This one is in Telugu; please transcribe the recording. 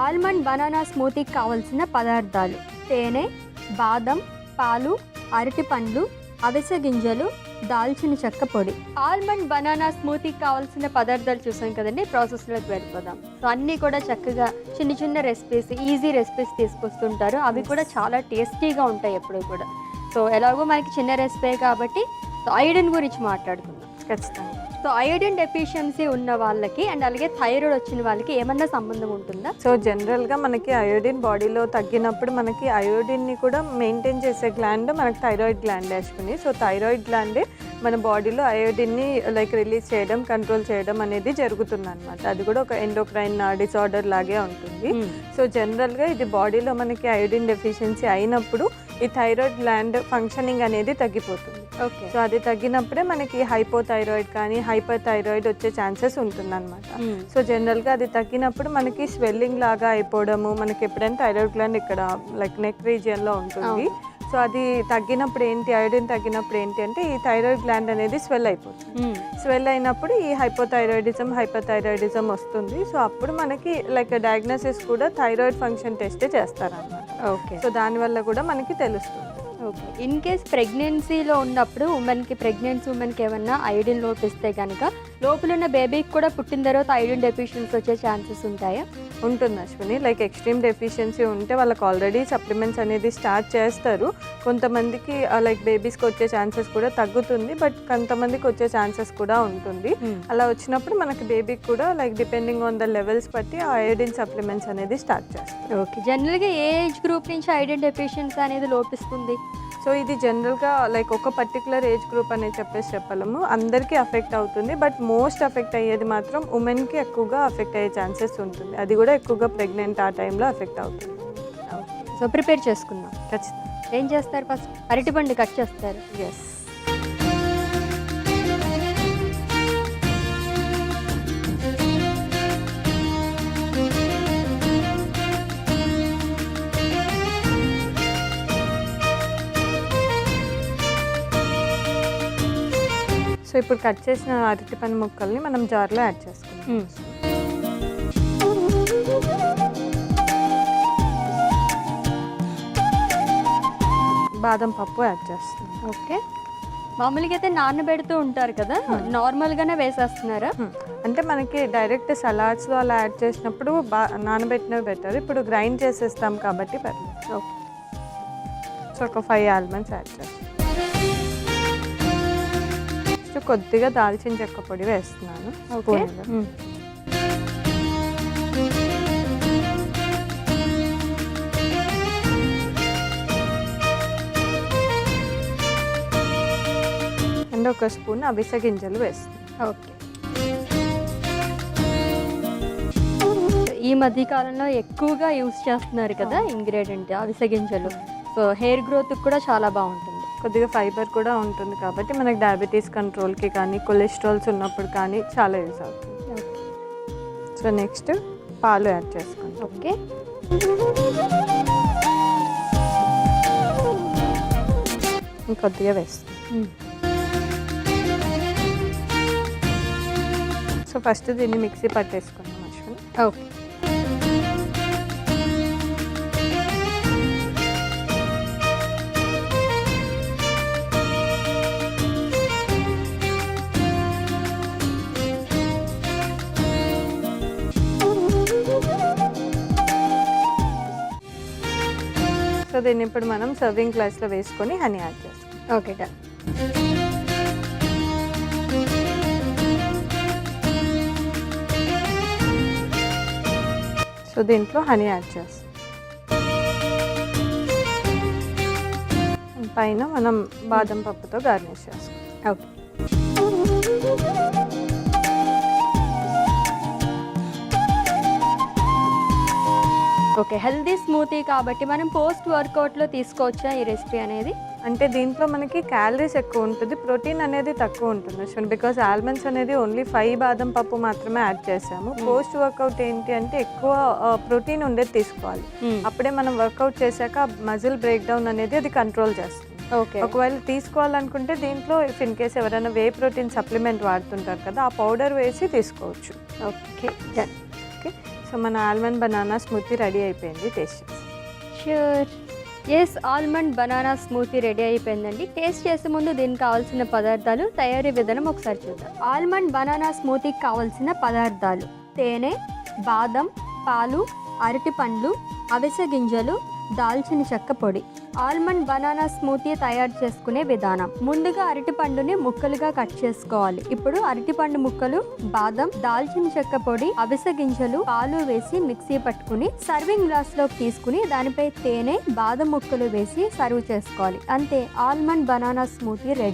ఆల్మండ్ బనానా స్మూతీకి కావలసిన పదార్థాలు: తేనె, బాదం, పాలు, అరటి పండ్లు, అవిసె గింజలు, దాల్చిన చెక్క పొడి. ఆల్మండ్ బనానా స్మూతీకి కావాల్సిన పదార్థాలు చూసాం కదండి, ప్రాసెస్లోకి వెళ్ళిపోదాం. సో అన్నీ కూడా చక్కగా చిన్న చిన్న రెసిపీస్, ఈజీ రెసిపీస్ తీసుకొస్తుంటారు. అవి కూడా చాలా టేస్టీగా ఉంటాయి ఎప్పుడు కూడా. సో ఎలాగో మనకి చిన్న రెసిపీ కాబట్టి సో ఐరన్ గురించి మాట్లాడుకుందాం. ఖచ్చితంగా. సో ఐరన్ డెఫిషియన్సీ ఉన్న వాళ్ళకి అండ్ అలాగే థైరాయిడ్ వచ్చిన వాళ్ళకి ఏమన్నా సంబంధం ఉంటుందా? సో జనరల్గా మనకి అయోడిన్ బాడీలో తగ్గినప్పుడు మనకి అయోడిన్ని కూడా మెయింటైన్ చేసే గ్లాండ్ మనకి thyroid gland actually. So thyroid గ్లాండే మన బాడీలో అయోడిన్ని రిలీజ్ చేయడం, కంట్రోల్ చేయడం అనేది జరుగుతుంది అనమాట. అది కూడా ఒక ఎండోక్రైన్ డిసార్డర్ లాగే ఉంటుంది. సో జనరల్గా ఇది బాడీలో మనకి అయోడిన్ డెఫిషియన్సీ అయినప్పుడు ఈ థైరాయిడ్ గ్లాండ్ ఫంక్షనింగ్ అనేది తగ్గిపోతుంది. ఓకే. సో అది తగ్గినప్పుడే మనకి హైపోథైరాయిడ్ కానీ హైపర్ థైరాయిడ్ వచ్చే ఛాన్సెస్ ఉంటుందన్నమాట. సో జనరల్గా అది తగ్గినప్పుడు మనకి స్వెల్లింగ్ లాగా అయిపోవడము, మనకి ఎప్పుడైనా థైరాయిడ్ గ్లాండ్ ఇక్కడ నెక్ రీజియన్లో ఉంటుంది. సో అది తగ్గినప్పుడు ఏంటి, అయోడిన్ తగ్గినప్పుడు ఏంటి అంటే ఈ థైరాయిడ్ గ్లాండ్ అనేది స్వెల్ అయిపోతుంది. స్వెల్ అయినప్పుడు ఈ హైపోథైరాయిడిజం, హైపర్థైరాయిడిజం వస్తుంది. సో అప్పుడు మనకి డయాగ్నోసిస్ కూడా థైరాయిడ్ ఫంక్షన్ టెస్టే చేస్తారన్నమాట. ఓకే. సో దానివల్ల కూడా మనకి తెలుస్తుంది. ఓకే. ఇన్ కేస్ ప్రెగ్నెన్సీలో ఉన్నప్పుడు ప్రెగ్నెన్సీ ఉమెన్కి ఏమన్నా ఐరన్ లోపిస్తే కనుక లోపల ఉన్న బేబీకి కూడా పుట్టిన తర్వాత ఐరన్ డెఫిషియన్సీ వచ్చే ఛాన్సెస్ ఉంటాయా? ఉంటుంది అశ్విని. ఎక్స్ట్రీమ్ డెఫిషియన్సీ ఉంటే వాళ్ళకి ఆల్రెడీ సప్లిమెంట్స్ అనేది స్టార్ట్ చేస్తారు. కొంతమందికి బేబీస్కి వచ్చే ఛాన్సెస్ కూడా తగ్గుతుంది, బట్ కొంతమందికి వచ్చే ఛాన్సెస్ కూడా ఉంటుంది. అలా వచ్చినప్పుడు మనకి బేబీకి కూడా డిపెండింగ్ ఆన్ ద లెవెల్స్ బట్టి ఆ ఐరన్ సప్లిమెంట్స్ అనేది స్టార్ట్ చేస్తారు. ఓకే. జనరల్గా ఏ ఏజ్ గ్రూప్ నుంచి ఐరన్ డెఫిషియన్సీ అనేది లోపిస్తుంది? సో ఇది జనరల్గా ఒక పర్టికులర్ ఏజ్ గ్రూప్ అనేది చెప్పలేము, అందరికీ అఫెక్ట్ అవుతుంది. బట్ మోస్ట్ అఫెక్ట్ అయ్యేది మాత్రం ఉమెన్కి ఎక్కువగా అఫెక్ట్ అయ్యే ఛాన్సెస్ ఉంటుంది. అది కూడా ఎక్కువగా ప్రెగ్నెంట్ ఆ టైంలో అఫెక్ట్ అవుతుంది. సో ప్రిపేర్ చేసుకుందాం. ఖచ్చితంగా. ఏం చేస్తారు? ఫస్ట్ అరటిపండు కట్ చేస్తారు. ఎస్. సో ఇప్పుడు కట్ చేసిన అరటిపండు ముక్కల్ని మనం జార్లో యాడ్ చేసుకుంటాం. బాదం పప్పు యాడ్ చేస్తాం. ఓకే. మామూలుగా అయితే నానబెడుతూ ఉంటారు కదా, నార్మల్గానే వేసేస్తున్నారా? అంటే మనకి డైరెక్ట్ సలాడ్స్లో అలా యాడ్ చేసినప్పుడు నానబెట్టినవి బెటర్. ఇప్పుడు గ్రైండ్ చేసేస్తాం కాబట్టి పర్లేదు. ఓకే. సో ఒక 5 ఆల్మండ్స్ యాడ్ చేస్తాం. కొద్దిగా దాల్చిన చెక్క పొడి వేస్తున్నాను. అండ్ ఒక స్పూన్ అవిసె గింజలు వేస్తున్నాను. ఓకే. ఈ మధ్య కాలంలో ఎక్కువగా యూజ్ చేస్తున్నారు కదా ఇంగ్రీడియంట్ అవిసె గింజలు. సో హెయిర్ గ్రోత్కి కూడా చాలా బాగుంటుంది. కొద్దిగా ఫైబర్ కూడా ఉంటుంది కాబట్టి మనకి డయాబెటీస్ కంట్రోల్కి కానీ కొలెస్ట్రాల్స్ ఉన్నప్పుడు కానీ చాలా యూజ్ అవుతుంది. సో నెక్స్ట్ పాలు యాడ్ చేసుకోండి. ఓకే. కొద్దిగా వేస్తాం. సో ఫస్ట్ దీన్ని మిక్సీ పట్టేసుకుందాం అశ్విని. ఓకే. సో దీన్ని ఇప్పుడు మనం సర్వింగ్ గ్లాస్లో వేసుకొని హనీ యాడ్ చేస్తాం. ఓకే. డన్. సో దీంట్లో హనీ యాడ్ చేస్తాం. పైన మనం బాదం పప్పుతో గార్నిష్ చేస్తాం. ఓకే. ఓకే. హెల్దీ స్మూతీ కాబట్టి మనం పోస్ట్ వర్కౌట్లో తీసుకోవచ్చా ఈ రెసిపీ అనేది? అంటే దీంట్లో మనకి క్యాలరీస్ ఎక్కువ ఉంటుంది, ప్రోటీన్ అనేది తక్కువ ఉంటుంది. బికాస్ ఆల్మండ్స్ అనేది ఓన్లీ 5 బాదం పప్పు మాత్రమే యాడ్ చేసాము. పోస్ట్ వర్కౌట్ ఏంటి అంటే ఎక్కువ ప్రోటీన్ ఉండేది తీసుకోవాలి. అప్పుడే మనం వర్కౌట్ చేశాక మజిల్ బ్రేక్ డౌన్ అనేది అది కంట్రోల్ చేస్తుంది. ఓకే. ఒకవేళ తీసుకోవాలనుకుంటే దీంట్లో ఇఫ్ ఇన్ కేస్ ఎవరైనా వే ప్రోటీన్ సప్లిమెంట్ వాడుతుంటారు కదా, ఆ పౌడర్ వేసి తీసుకోవచ్చు. ఓకే. ఓకే. సో మన ఆల్మండ్ బనానా స్మూతీ రెడీ అయిపోయింది, టేస్ట్ చేసి. Sure. Yes, almond banana smoothie ready అయిపోయిందండి. టేస్ట్ చేసే ముందు దీనికి కావాల్సిన పదార్థాలు, తయారీ విధానం ఒకసారి చూద్దాం. ఆల్మండ్ బనానా స్మూతీకి కావాల్సిన పదార్థాలు: తేనె, బాదం, పాలు, అరటి పండ్లు, అవిసె గింజలు, దాల్చిన చెక్క పొడి. ఆల్మండ్ బనానా స్మూతీ తయారు చేసుకునే విధానం: ముందుగా అరటి పండుని ముక్కలుగా కట్ చేసుకోవాలి. ఇప్పుడు అరటి పండు ముక్కలు, బాదం, దాల్చిన చెక్క పొడి, అవిసె గింజలు, పాలు వేసి మిక్సీ పట్టుకుని సర్వింగ్ గ్లాస్ లోకి తీసుకుని దానిపై తేనె, బాదం ముక్కలు వేసి సర్వ్ చేసుకోవాలి. అంతే, ఆల్మండ్ బనానా స్మూతీ రెడీ.